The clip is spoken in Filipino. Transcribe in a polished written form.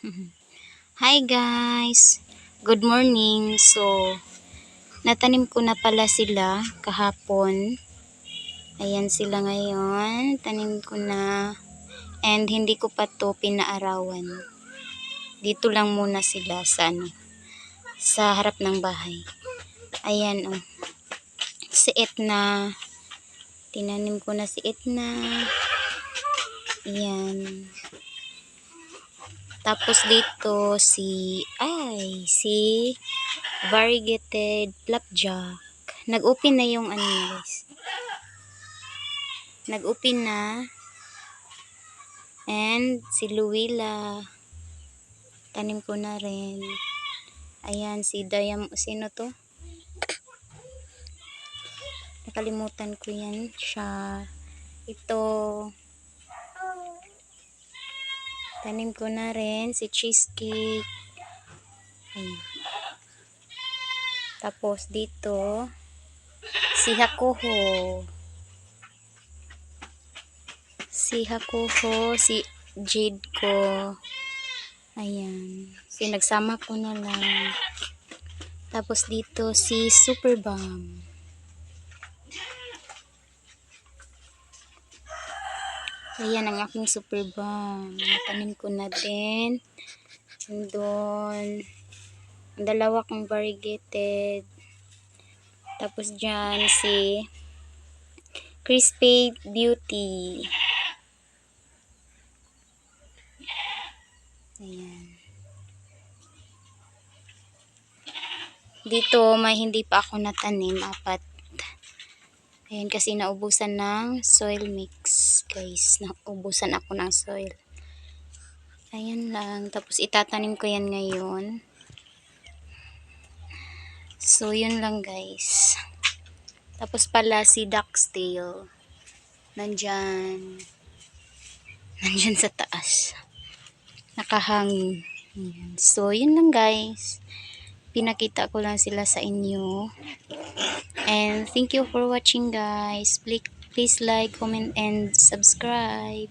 Hi guys! Good morning! So, natanim ko na pala sila kahapon. Ayan sila ngayon. Tanim ko na. And hindi ko pa to pinaarawan. Dito lang muna sila sa sa harap ng bahay. Ayan oh. Si Etna. Tinanim ko na si Etna. Ayan. Tapos dito si variegated flapjack. Nag-open na yung guys. Nag-open na. And si Luwila. Tanim ko na rin. Ayan si sino to? Nakalimutan ko yan siya. Ito. Tanim ko na rin si cheesecake. Ayan. Tapos dito si Hakuho. Si Jade ko. Ayan. Nagsama ko na lang. Tapos dito si Super Bomb. Ayan ang aking Super Bomb. Tanim ko na din. Doon. Ang dalawa kong variegated. Tapos dyan si Crispy Beauty. Ayan. Dito may hindi pa ako natanim. 4. Ayan kasi naubusan ng soil mix. Guys, naubusan ako ng soil. Ayan lang. Tapos itatanim ko yan ngayon. So, yun lang guys. Tapos pala si Ducktail. Nandyan sa taas. Nakahangin. Ayan. So, yun lang guys. Pinakita ko lang sila sa inyo. And thank you for watching guys. Please like, comment, and subscribe.